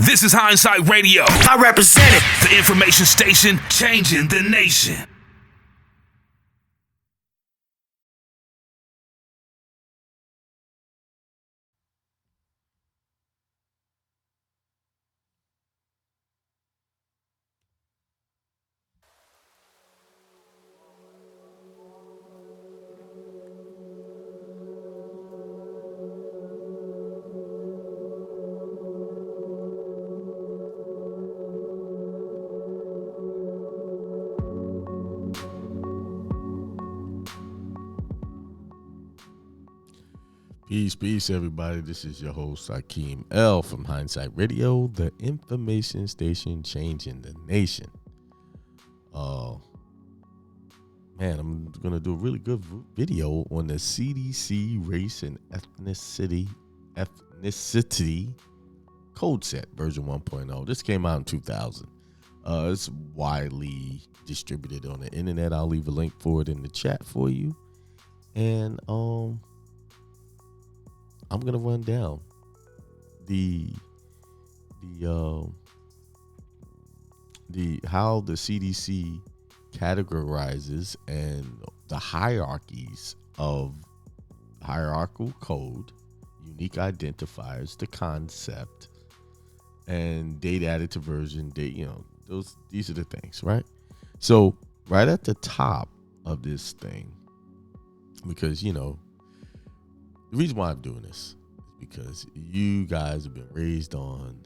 This is Hindsight Radio. I represent it. The information station changing the nation. Peace, everybody. This is your host, Akeem L. from Hindsight Radio, the information station changing the nation. I'm going to do a really good video on the CDC race and ethnicity code set, version 1.0. This came out in 2000. It's widely distributed on the internet. I'll leave a link for it in the chat for you. And, I'm gonna run down the how the CDC categorizes and the hierarchies of hierarchical code, unique identifiers, the concept, and date added to version date. These are the things, right? So right at the top of this thing, because the reason why I'm doing this is because you guys have been raised on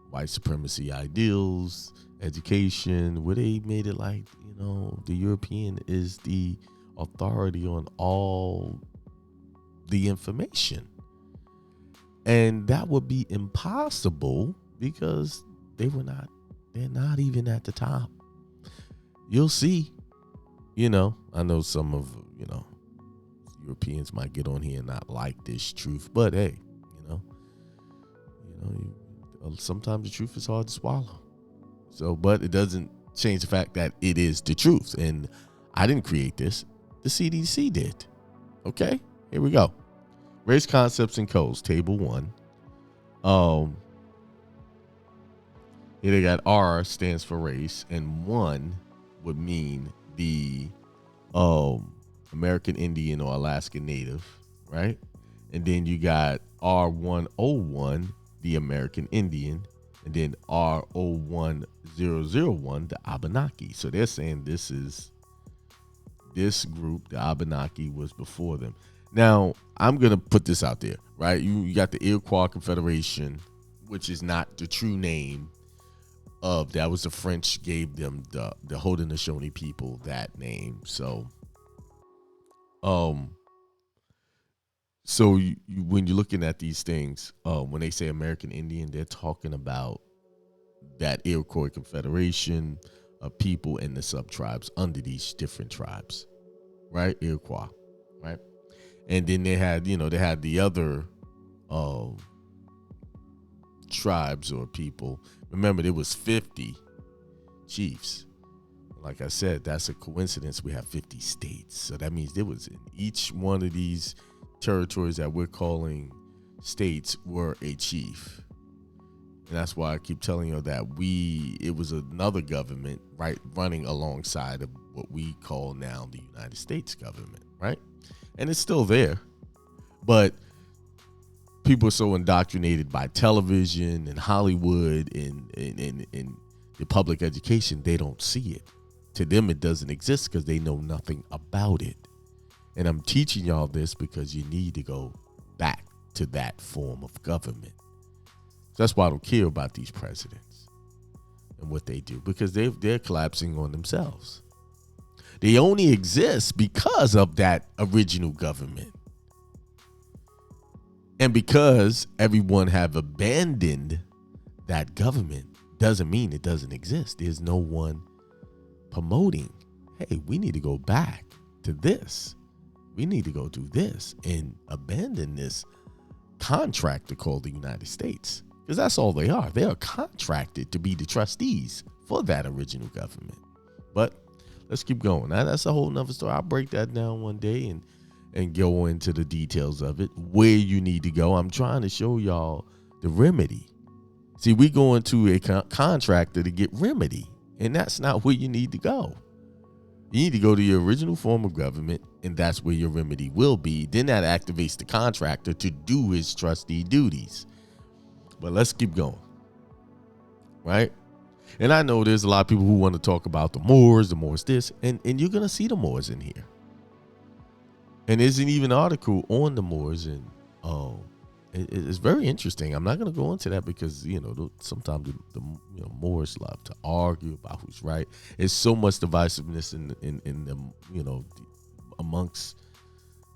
white supremacy ideals, education, where they made it like, the European is the authority on all the information. And that would be impossible because they're not even at the top. You'll see, I know some of, Europeans might get on here and not like this truth, but hey, sometimes the truth is hard to swallow. So, but it doesn't change the fact that it is the truth. And I didn't create this. The CDC did. Okay, here we go. Race concepts and codes, table 1. Here they got R stands for race, and 1 would mean the American Indian or Alaskan Native, right? And then you got R1001, the American Indian, and then R01001, the Abenaki. So they're saying this group, the Abenaki, was before them. Now, I'm going to put this out there, right? You got the Iroquois Confederation, which is not the true name of, that was the French gave them the Haudenosaunee people that name. So when you're looking at these things, when they say American Indian, they're talking about that Iroquois Confederation of people in the sub-tribes under these different tribes, right? Iroquois, right? And then they had the other tribes or people. Remember, there was 50 chiefs. Like I said, that's a coincidence. We have 50 states. So that means there was in each one of these territories that we're calling states were a chief. And that's why I keep telling you that it was another government, right, running alongside of what we call now the United States government, right? And it's still there. But people are so indoctrinated by television and Hollywood and the public education, they don't see it. To them, it doesn't exist because they know nothing about it. And I'm teaching y'all this because you need to go back to that form of government. So that's why I don't care about these presidents and what they do, because they're collapsing on themselves. They only exist because of that original government. And because everyone have abandoned that government doesn't mean it doesn't exist. There's no one promoting, hey, we need to go back to this. We need to go do this and abandon this contractor called the United States. Because that's all they are. They are contracted to be the trustees for that original government. But let's keep going. Now, that's a whole nother story. I'll break that down one day and go into the details of it, where you need to go. I'm trying to show y'all the remedy See, we go into a contractor to get remedy, and that's not where you need to go. You need to go to your original form of government, and that's where your remedy will be. Then that activates the contractor to do his trustee duties. But let's keep going, right? And I know there's a lot of people who want to talk about the Moors this, and you're going to see the Moors in here. And there's an even article on the Moors, and it's very interesting. I'm not going to go into that because, sometimes the Moors love to argue about who's right. There's so much divisiveness in the, amongst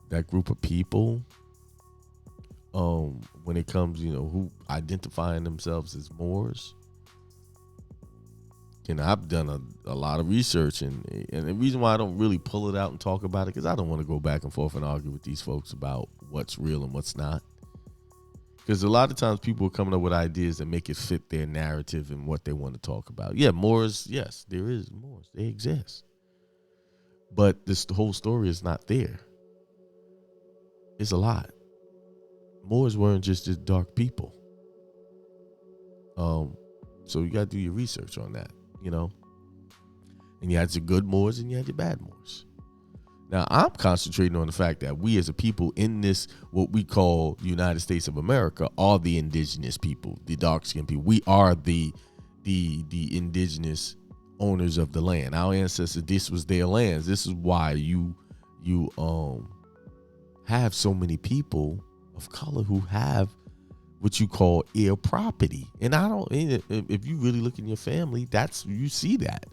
that group of people when it comes, who identifying themselves as Moors. I've done a lot of research, and the reason why I don't really pull it out and talk about it, because I don't want to go back and forth and argue with these folks about what's real and what's not. Because a lot of times people are coming up with ideas that make it fit their narrative and what they want to talk about. Yeah, Moors, yes, there is Moors. They exist. But the whole story is not there. It's a lot. Moors weren't just dark people. So you got to do your research on that. And you had your good Moors and you had your bad Moors. Now, I'm concentrating on the fact that we as a people in this, what we call the United States of America, are the indigenous people, the dark-skinned people. We are the indigenous owners of the land. Our ancestors, this was their lands. This is why you have so many people of color who have what you call air property. And if you really look in your family, you see that.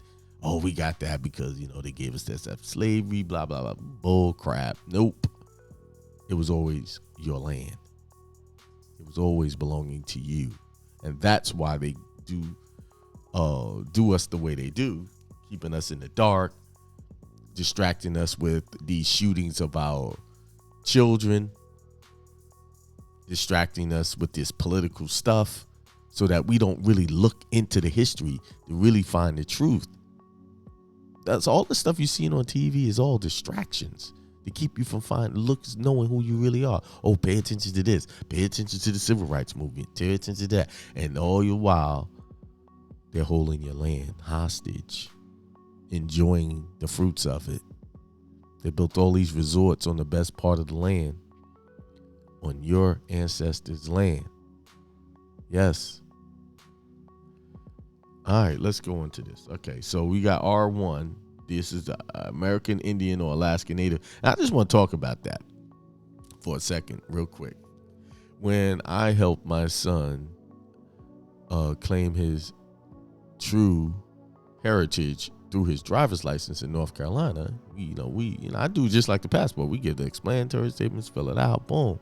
Oh, we got that because, they gave us that stuff. Slavery, blah, blah, blah. Bull crap. Nope. It was always your land. It was always belonging to you. And that's why they do us the way they do, keeping us in the dark, distracting us with these shootings of our children, distracting us with this political stuff so that we don't really look into the history to really find the truth. That's all the stuff you're seeing on TV is all distractions to keep you from knowing who you really are. Oh, pay attention to this. Pay attention to the civil rights movement. Pay attention to that. And all the while, they're holding your land hostage, enjoying the fruits of it. They built all these resorts on the best part of the land, on your ancestors' land. Yes. All right, let's go into this. Okay, so we got R1. This is the American Indian or Alaskan Native. And I just want to talk about that for a second, real quick. When I helped my son claim his true heritage through his driver's license in North Carolina, I do just like the passport. We give the explanatory statements, fill it out, boom.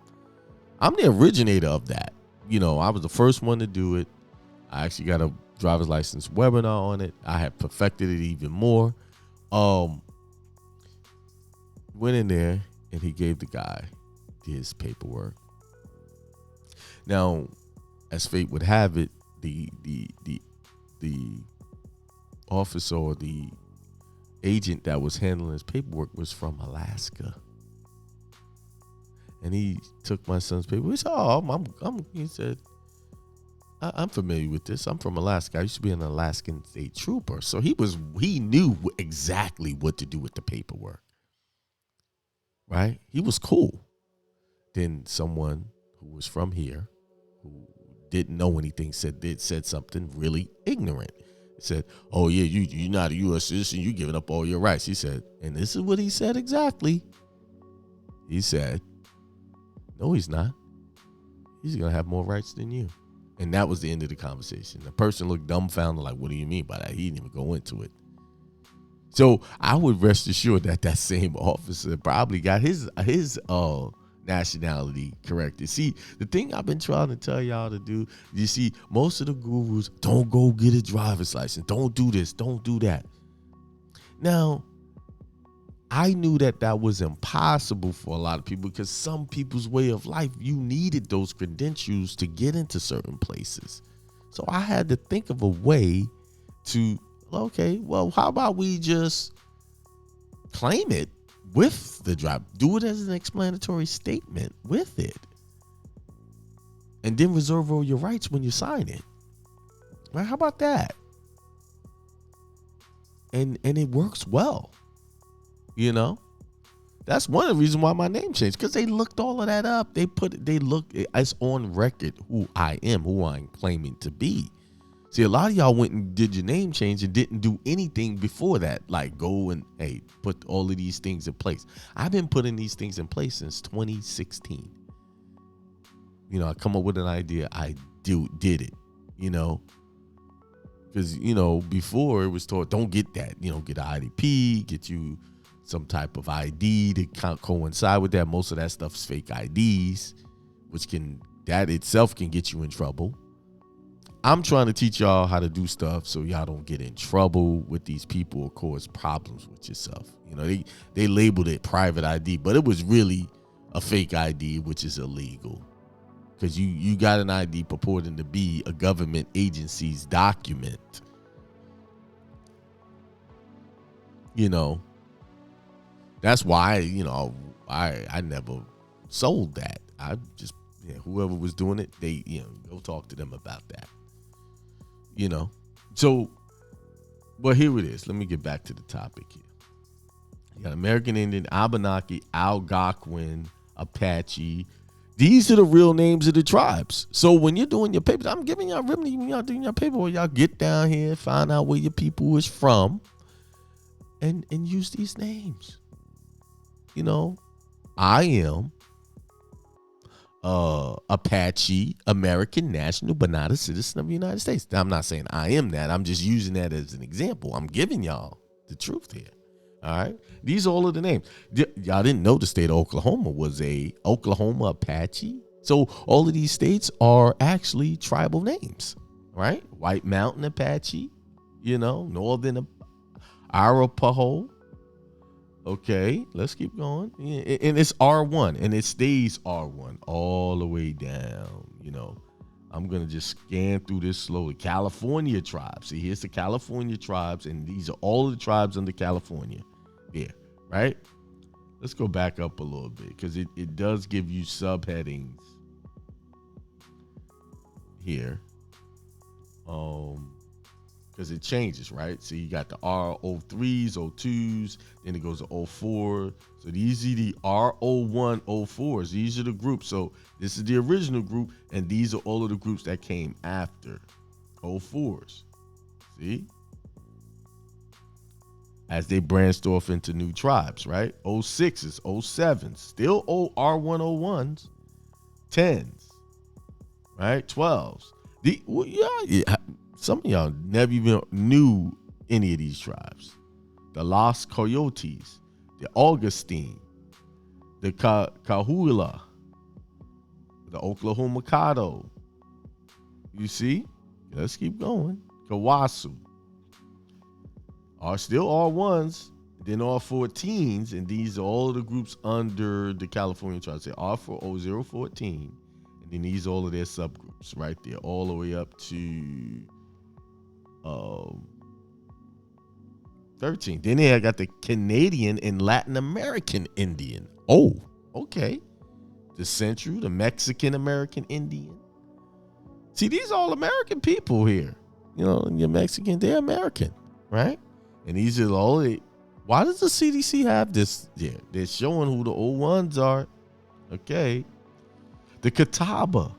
I'm the originator of that. I was the first one to do it. I actually got a driver's license webinar on it. I have perfected it even more. Went in there and he gave the guy his paperwork. Now, as fate would have it, the officer or the agent that was handling his paperwork was from Alaska. And he took my son's paper. He said, he said, I'm familiar with this. I'm from Alaska. I used to be an Alaskan state trooper. So he knew exactly what to do with the paperwork. Right? He was cool. Then someone who was from here, who didn't know anything, said something really ignorant. He said, oh yeah, you're not a U.S. citizen. You're giving up all your rights. He said, and this is what he said exactly. He said, no, he's not. He's going to have more rights than you. And that was the end of the conversation. The person looked dumbfounded, like, what do you mean by that? He didn't even go into it. So I would rest assured that same officer probably got his nationality corrected. See, the thing I've been trying to tell y'all to do, you see, most of the gurus, don't go get a driver's license. Don't do this. Don't do that. Now, I knew that was impossible for a lot of people because some people's way of life, you needed those credentials to get into certain places. So I had to think of a way to, okay, well, how about we just claim it with the drive, do it as an explanatory statement with it, and then reserve all your rights when you sign it. Right? How about that? And it works well. That's one of the reasons why my name changed, because they looked all of that up. It's on record who I am, who I'm claiming to be. See, a lot of y'all went and did your name change and didn't do anything before that, like go and put all of these things in place. I've been putting these things in place since 2016. I come up with an idea, I did it. Because before it was told, don't get that. Get an IDP, get you some type of ID to coincide with that. Most of that stuff's fake IDs, that itself can get you in trouble. I'm trying to teach y'all how to do stuff so y'all don't get in trouble with these people or cause problems with yourself. They labeled it private ID, but it was really a fake ID, which is illegal. Because you got an ID purporting to be a government agency's document. That's why, I never sold that. I just, whoever was doing it, they, go talk to them about that. So, well, here it is. Let me get back to the topic here. You got American Indian, Abenaki, Algonquin, Apache. These are the real names of the tribes. So when you're doing your papers, I'm giving y'all remedy when y'all doing your paperwork. Y'all get down here, find out where your people is from, and use these names. I am Apache, American national, but not a citizen of the United States. Now, I'm not saying I am that. I'm just using that as an example. I'm giving y'all the truth here. All right. These are all of the names. Y'all didn't know the state of Oklahoma was a Oklahoma Apache. So all of these states are actually tribal names, right? White Mountain Apache, Northern Arapaho. Okay, let's keep going. And it's R1, and it stays R1 all the way down. I'm going to just scan through this slowly. California tribes. See, here's the California tribes, and these are all of the tribes under California. Yeah, right? Let's go back up a little bit, because it does give you subheadings here. Because it changes, right? So you got the R03s, 02s, then it goes to 04. So these are the R01, 04s. These are the groups. So this is the original group, and these are all of the groups that came after 04s. See? As they branched off into new tribes, right? 06s, 07s, still R101s, 10s, right? 12s. Some of y'all never even knew any of these tribes. The Los Coyotes, the Augustine, the Cahuilla, the Oklahoma Caddo. You see? Let's keep going. Kawasu are still R1s, then R14s, and these are all of the groups under the California tribes. They R014, and then these are all of their subgroups right there, all the way up to 13. Then I got the Canadian and Latin American Indian. Oh, okay. The Central, the Mexican American Indian. See, these are all American people here. You're Mexican, they're American, right? And these are all the. Why does the CDC have this? Yeah, they're showing who the old ones are. Okay. The Catawba,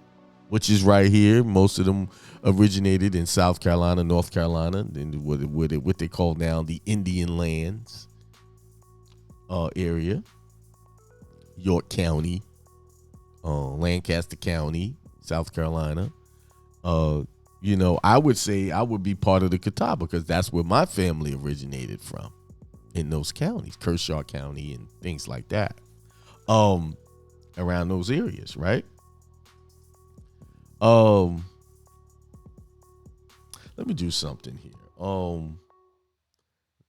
which is right here. Most of them originated in South Carolina, North Carolina, then what they call now the Indian Lands area. York County, Lancaster County, South Carolina. I would say I would be part of the Catawba because that's where my family originated from, in those counties, Kershaw County and things like that, around those areas, right? Let me do something here. I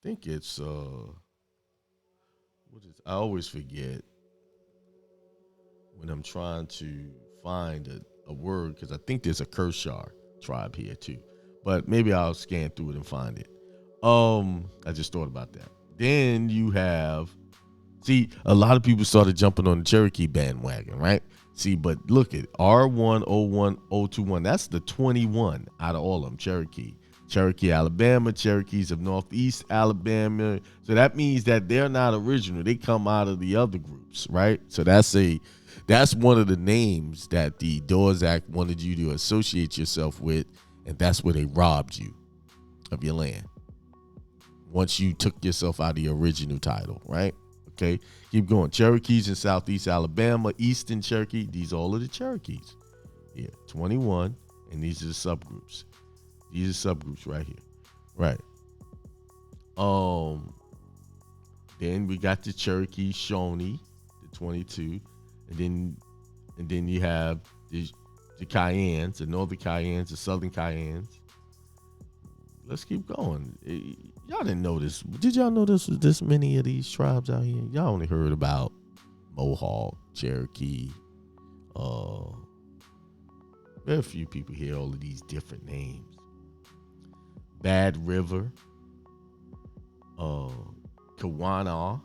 think it's I always forget when I'm trying to find a word, because I think there's a Kershaw tribe here too, but maybe I'll scan through it and find it. I just thought about that. Then you have See, a lot of people started jumping on the Cherokee bandwagon, right? See, but look at R101021. That's the 21 out of all of them, Cherokee. Cherokee, Alabama, Cherokees of Northeast Alabama. So that means that they're not original. They come out of the other groups, right? So that's one of the names that the Doors Act wanted you to associate yourself with, and that's where they robbed you of your land. Once you took yourself out of the original title, right? Okay, keep going. Cherokees in Southeast Alabama, Eastern Cherokee. These are all of the Cherokees. Yeah, 21, and these are the subgroups. These are subgroups right here, right? Then we got the Cherokee Shawnee, the 22, and then you have the Cayennes, the Northern Cayennes, the Southern Cayennes. Let's keep going. Y'all didn't know this. Did y'all know this many of these tribes out here? Y'all only heard about Mohawk, Cherokee. There are a few people here, all of these different names. Bad River, Kawina,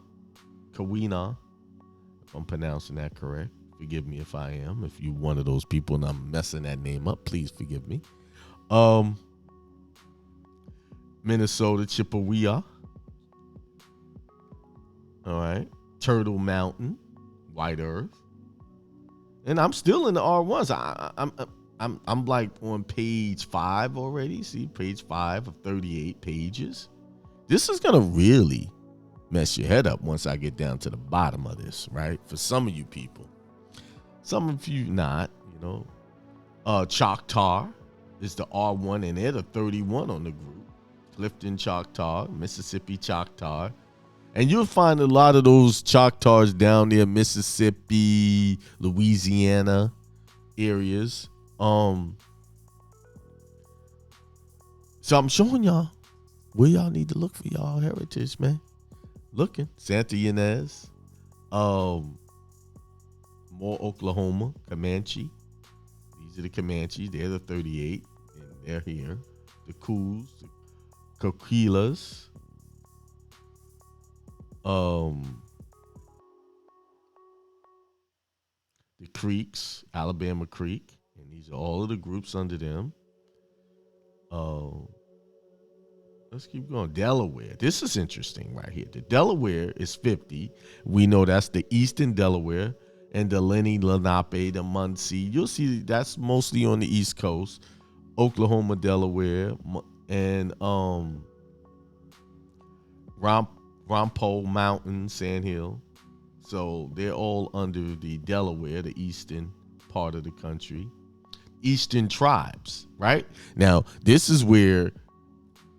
if I'm pronouncing that correct. Forgive me if I am. If you're one of those people and I'm messing that name up, please forgive me. Minnesota, Chippewa. All right. Turtle Mountain, White Earth. And I'm still in the R1s. I'm like on page 5 already. See, page 5 of 38 pages. This is gonna really mess your head up once I get down to the bottom of this, right? For some of you people. Some of you not, Choctaw is the R1, and they're the 31 on the group. Clifton Choctaw, Mississippi Choctaw. And you'll find a lot of those Choctaws down there, Mississippi, Louisiana areas. So I'm showing y'all where y'all need to look for y'all heritage, man. Looking. Santa Ynez, Moore, Oklahoma, Comanche. These are the Comanches. They're the 38, and they're here. The Coos, the Coquillas, the Creeks, Alabama Creek, and these are all of the groups under them. Let's keep going. Delaware. This is interesting right here. The Delaware is 50. We know that's the Eastern Delaware, and the Lenni, Lenape, the Muncie. You'll see that's mostly on the East Coast. Oklahoma, Delaware, and Ramapo Mountain, Sand Hill. So they're all under the Delaware, the eastern part of the country. Eastern tribes, right? Now, this is where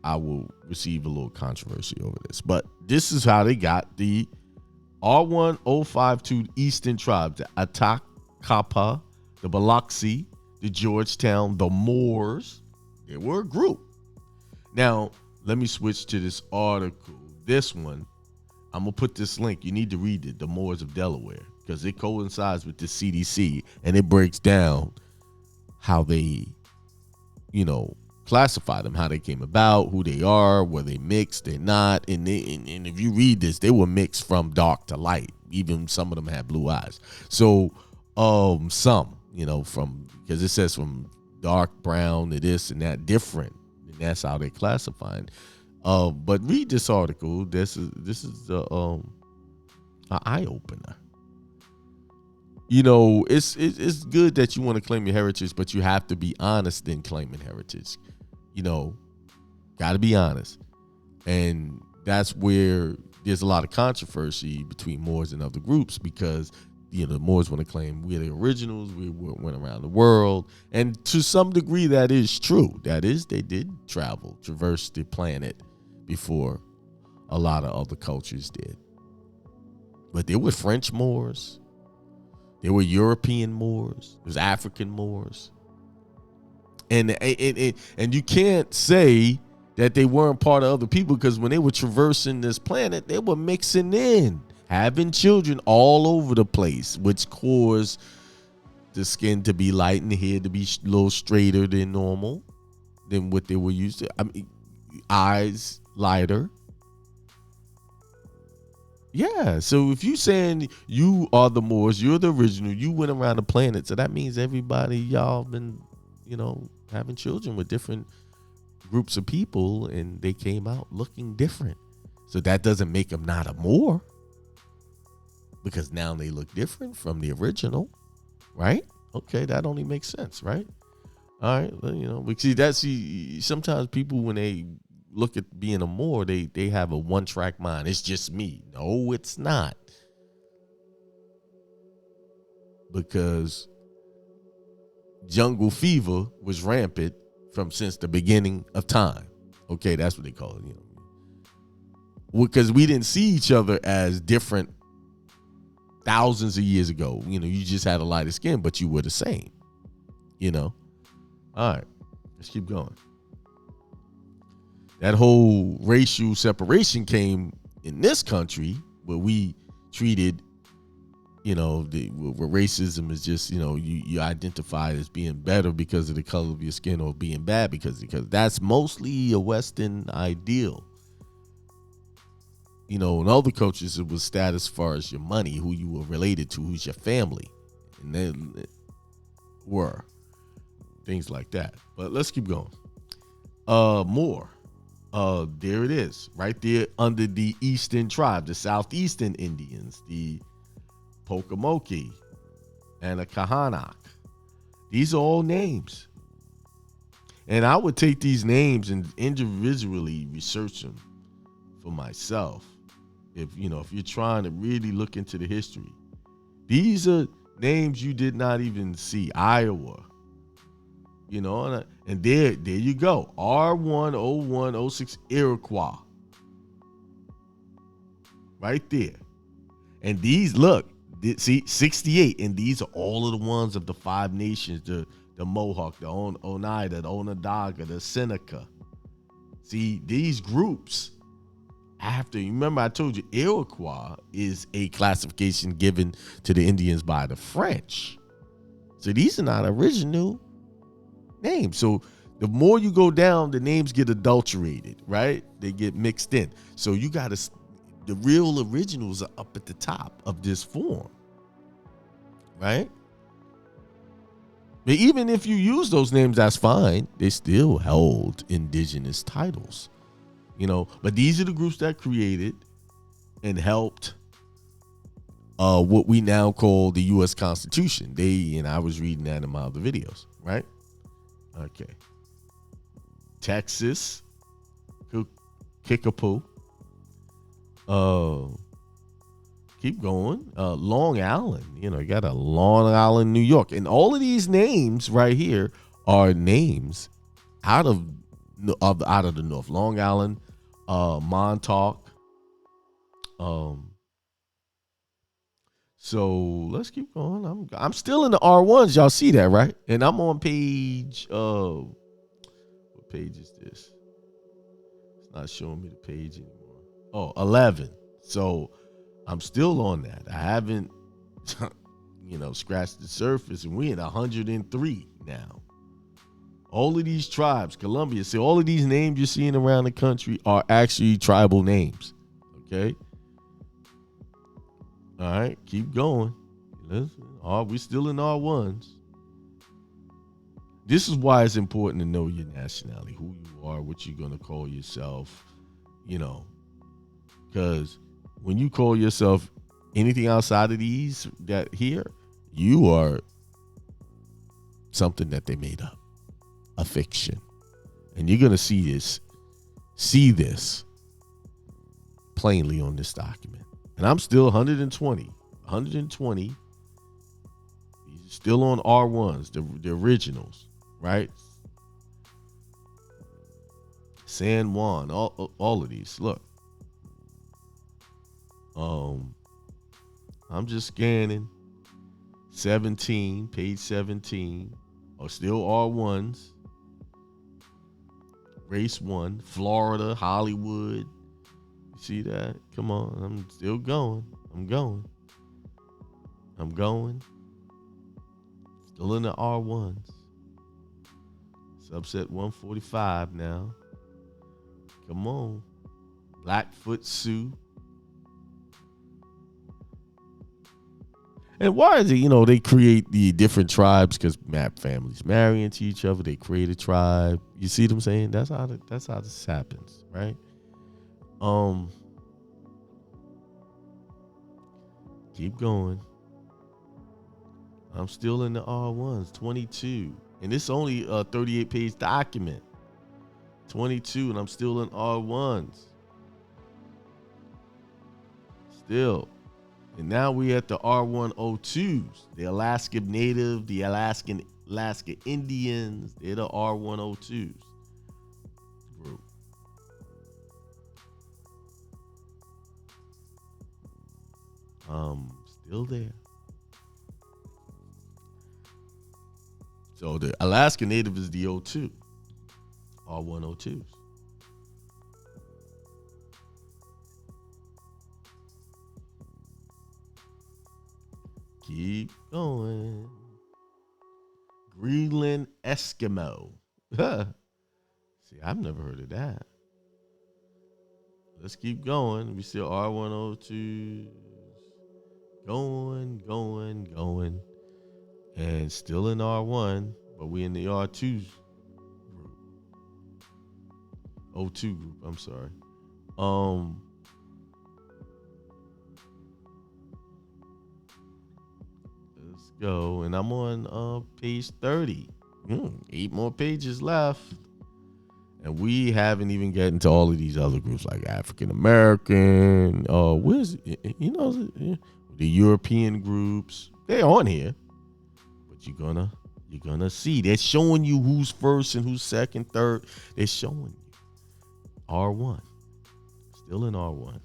I will receive a little controversy over this, but this is how they got the R1052 Eastern tribes, the Atakapa, the Biloxi, the Georgetown, the Moors. They were a group. Now, let me switch to this article. This one, I'm going to put this link. You need to read it, The Moors of Delaware, because it coincides with the CDC, and it breaks down how they, classify them, how they came about, who they are, were they mixed, they're not. And if you read this, they were mixed from dark to light. Even some of them had blue eyes. So some, from, because it says from dark brown to this and that, different. And that's how they classify it. But read this article. This is an eye opener. It's good that you want to claim your heritage, but you have to be honest in claiming heritage. Got to be honest. And that's where there's a lot of controversy between Moors and other groups, because the Moors want to claim we're the originals, we went around the world. And to some degree, that is true. That is, they did traverse the planet before a lot of other cultures did. But there were French Moors. There were European Moors. There's African Moors. And you can't say that they weren't part of other people, because when they were traversing this planet, they were mixing in, having children all over the place, which caused the skin to be light and the hair to be a little straighter than normal, than what they were used to. I mean, eyes lighter. Yeah. So if you saying you are the Moors, you're the original, you went around the planet, so that means everybody y'all been, having children with different groups of people, and they came out looking different. So that doesn't make them not a Moor, because now they look different from the original, right? Okay, that only makes sense, right? All right, well, we see sometimes people, when they look at being a Moor, they have a one-track mind. It's just me. No, it's not. Because jungle fever was rampant since the beginning of time. Okay, that's what they call it. Because we didn't see each other as different thousands of years ago. You just had a lighter skin, but you were the same. All right, let's keep going. That whole racial separation came in this country, where we treated, where racism is just, you identify as being better because of the color of your skin, or being bad because that's mostly a Western ideal. In other cultures, it was status as far as your money, who you were related to, who's your family, and then were things like that. But let's keep going. More. There it is, right there under the Eastern tribe, the Southeastern Indians, the Pocomoke and the Kahanak. These are all names. And I would take these names and individually research them for myself. If you're trying to really look into the history. These are names you did not even see. Iowa. And there you go. R10106 Iroquois. Right there. And these, look, see, 68, and these are all of the ones of the Five Nations, the Mohawk, the Oneida, the Onondaga, the Seneca. See, these groups, remember I told you, Iroquois is a classification given to the Indians by the French. So these are not original names. So the more you go down, the names get adulterated, right? They get mixed in. So you got to, the real originals are up at the top of this form, right? But even if you use those names, that's fine. They still held indigenous titles, But these are the groups that created and helped what we now call the U.S. Constitution. And I was reading that in my other videos, right? Okay. Texas, Kickapoo. Keep going. Long Island. You got a Long Island, New York. And all of these names right here are names out of the North. Long Island, Montauk. So let's keep going. I'm still in the R1s. Y'all see that, right? And I'm on page, what page is this? It's not showing me the page anymore. Oh, 11. So I'm still on that. I haven't, scratched the surface, and we're in 103 now. All of these tribes, Columbia, see, all of these names you're seeing around the country are actually tribal names. Okay? All right, keep going. Listen, we're still in R1s. This is why it's important to know your nationality, who you are, what you're going to call yourself, because when you call yourself anything outside of these that here, you are something that they made up, a fiction. And you're going to see this plainly on this document. And I'm still 120, still on R1s, the originals, right? San Juan, all of these. Look, I'm just scanning. 17, page 17, are still R1s. Race 1, Florida, Hollywood. You see that? Come on, I'm still going. I'm going. Still in the R1s. Subset 145 now. Come on. Blackfoot Sioux. And why is it, they create the different tribes because families marry into each other. They create a tribe. You see what I'm saying? That's how this happens, right? Keep going. I'm still in the R1s, 22. And it's only a 38-page document. 22, and I'm still in R1s. Still. And now we at the R102s. The Alaska Native, the Alaska Indians, they're the R102s group. Still there. So the Alaska Native is the O2, R102s. Keep going. Greenland Eskimo. See, I've never heard of that. Let's keep going. We still R102s. Going. And still in R1, but we in the R2 group. O2 group, I'm sorry. Let's go. And I'm on page 30. 8 more pages left. And we haven't even gotten to all of these other groups like African American, where's the European groups. They're on here. But you're gonna see. They're showing you who's first and who's second, third. They're showing you. R1. Still in R1.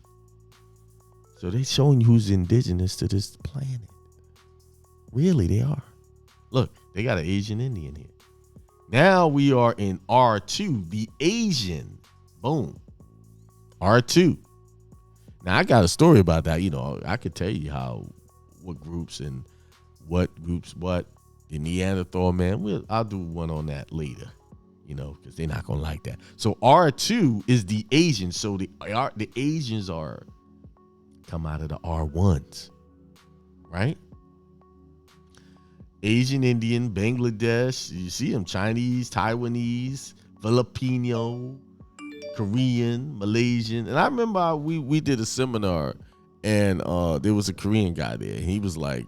So they're showing you who's indigenous to this planet. Really, they are. Look, they got an Asian Indian here. Now we are in R2, the Asian. Boom. R2. Now I got a story about that. I could tell you what groups and what groups, what the Neanderthal man. I'll do one on that later, because they're not gonna like that. So R2 is the Asian. So the Asians come out of the R1s, right? Asian Indian, Bangladesh, you see them, Chinese, Taiwanese, Filipino, Korean, Malaysian. And I remember we did a seminar and there was a Korean guy there. And he was like,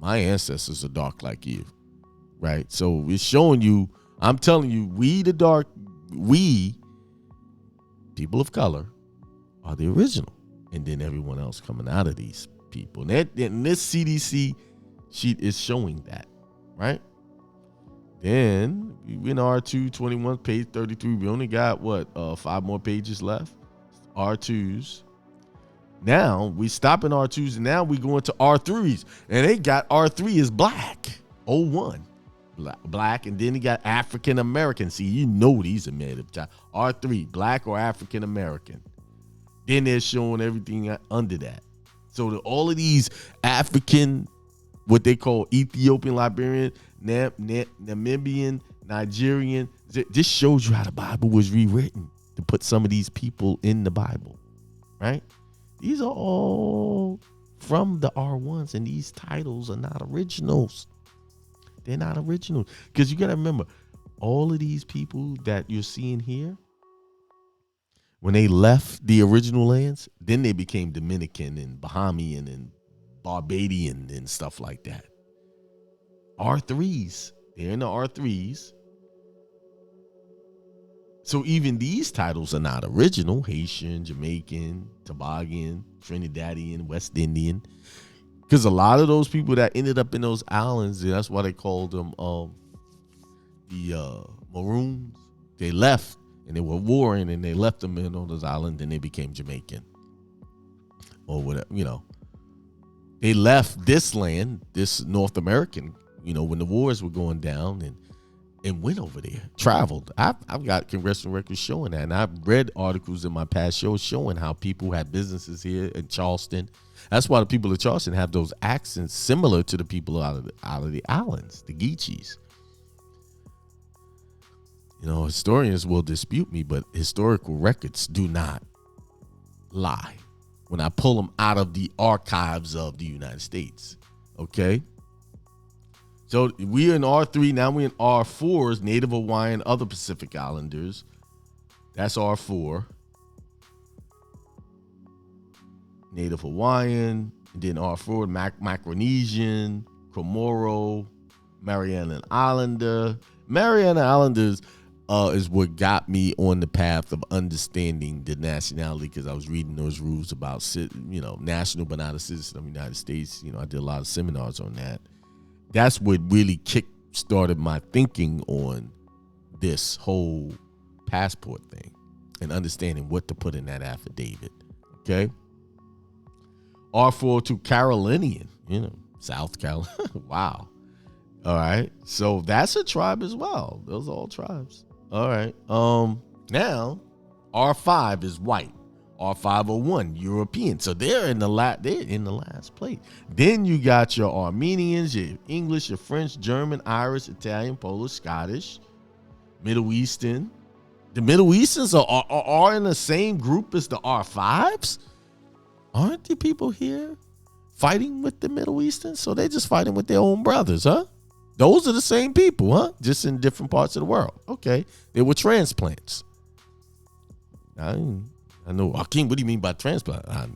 my ancestors are dark like you, right? So it's showing you, I'm telling you, we people of color are the original. And then everyone else coming out of these people. And this CDC sheet is showing that, right? Then we in R2 21, page 33. We only got 5 more pages left. R2s. Now we stop in R2s and now we go into R3s. And they got R3 is black. 01. Black. And then he got African American. See, these are made of time. R3, black or African American. Then they're showing everything under that. So all of these African, what they call Ethiopian, Liberian, Namibian, Nigerian. This shows you how the Bible was rewritten to put some of these people in the Bible, right? These are all from the R1s, and these titles are not originals. They're not original. Because you got to remember, all of these people that you're seeing here, when they left the original lands, then they became Dominican and Bahamian and Barbadian and stuff like that. R3s. They're in the R3s. So even these titles are not original. Haitian, Jamaican, Tobagan, Trinidadian, West Indian. Because a lot of those people that ended up in those islands, that's why they called them the Maroons. They left and they were warring and they left them in on those islands and they became Jamaican. Or whatever, They left this land, this North American, when the wars were going down and went over there, traveled. I've got congressional records showing that. And I've read articles in my past shows showing how people had businesses here in Charleston. That's why the people of Charleston have those accents similar to the people out of the islands, the Geechees. Historians will dispute me, but historical records do not lie. when I pull them out of the archives of the United States. Okay? So we're in R3. Now we're in R4, Native Hawaiian, other Pacific Islanders. That's R4. Native Hawaiian, and then R4, Micronesian, Comoro, Mariana Islander. Mariana Islanders is what got me on the path of understanding the nationality, because I was reading those rules about, national but not a citizen of the United States. I did a lot of seminars on that. That's what really kick-started my thinking on this whole passport thing and understanding what to put in that affidavit. Okay? R4 to Carolinian, South Carolina. Wow. All right. So that's a tribe as well. Those are all tribes. All right. Now R5 is white. R501 European. So they're in the last place. Then you got your Armenians, your English, your French, German, Irish, Italian, Polish, Scottish, Middle Eastern. The Middle Easterns are in the same group as the R5s? Aren't the people here fighting with the Middle Easterns? So they're just fighting with their own brothers, huh? Those are the same people, huh? Just in different parts of the world. Okay. They were transplants. I know. Akeem, what do you mean by transplant? I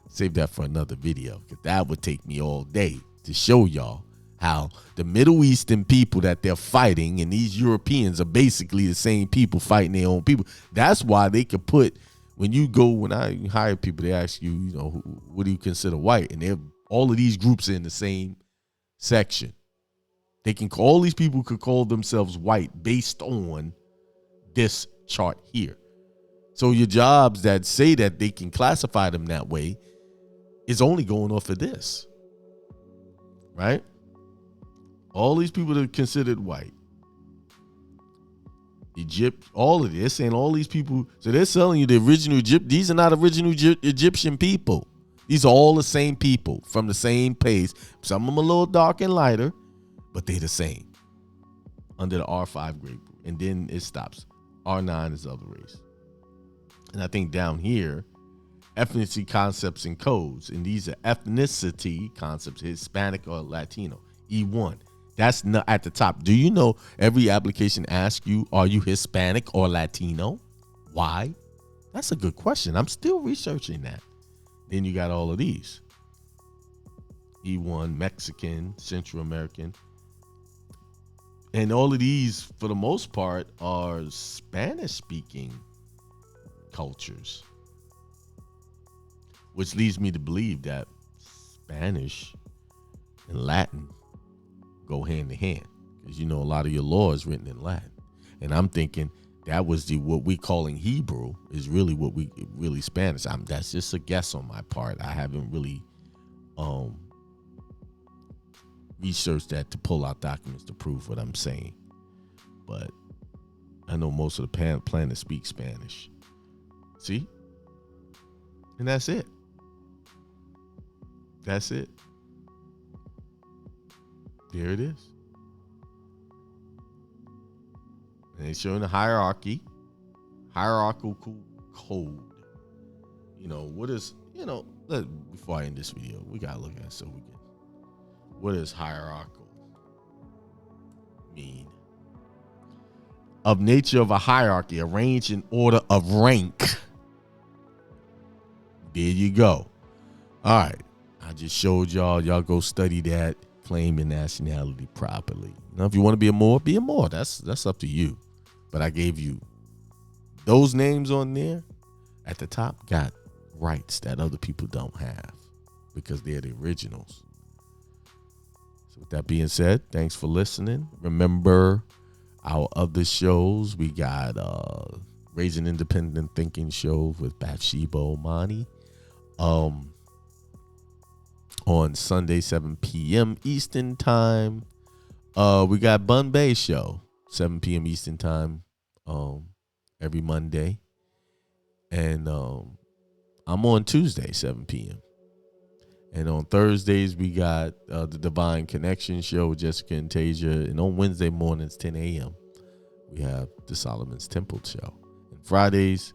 save that for another video, because that would take me all day to show y'all how the Middle Eastern people that they're fighting and these Europeans are basically the same people fighting their own people. That's why they could put, when I hire people, they ask you, what do you consider white? And all of these groups are in the same section. All these people could call themselves white based on this chart here. So your jobs that say that they can classify them that way is only going off of this, right? All these people that are considered white, Egypt, all of this, and all these people. So they're selling you the original Egypt. These are not original Egyptian people. These are all the same people from the same place. Some of them a little darker and lighter, but they're the same under the R5 grade. And then it stops. R9 is other race. And I think down here, ethnicity concepts and codes. And these are ethnicity concepts, Hispanic or Latino. E1. That's not at the top. Do you know every application asks you, are you Hispanic or Latino? Why? That's a good question. I'm still researching that. Then you got all of these. E1, Mexican, Central American. And all of these, for the most part, are Spanish-speaking cultures, which leads me to believe that Spanish and Latin go hand in hand, because a lot of your law is written in Latin, and I'm thinking that was what we calling Hebrew is really what we really Spanish. That's just a guess on my part. I haven't really researched that to pull out documents to prove what I'm saying, but I know most of the planet speaks Spanish. See? And that's it. That's it. There it is. And it's showing the hierarchical code. What is, before I end this video, we got to look at it so we can. What does hierarchical mean? Of nature of a hierarchy, arranged in order of rank. There you go. All right. I just showed y'all. Y'all go study that. Claim your nationality properly. If you want to be a Moor. That's up to you. But I gave you those names on there at the top got rights that other people don't have because they're the originals. So with that being said, thanks for listening. Remember our other shows. We got Raising Independent Thinking show with Bathsheba Omani. On Sunday, 7 p.m. Eastern Time. We got Bun Bay Show, 7 p.m. Eastern Time, every Monday. And I'm on Tuesday, 7 p.m. And on Thursdays, we got the Divine Connection Show with Jessica and Tasia. And on Wednesday mornings, 10 a.m., we have the Solomon's Temple Show. And Fridays,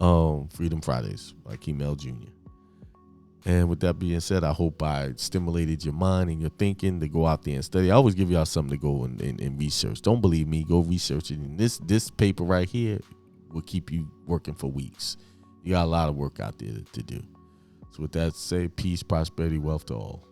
Freedom Fridays by Keemel Jr. And with that being said, I hope I stimulated your mind and your thinking to go out there and study. I always give y'all something to go and research. Don't believe me, go research it. And this paper right here will keep you working for weeks. You got a lot of work out there to do. So with that said, peace, prosperity, wealth to all.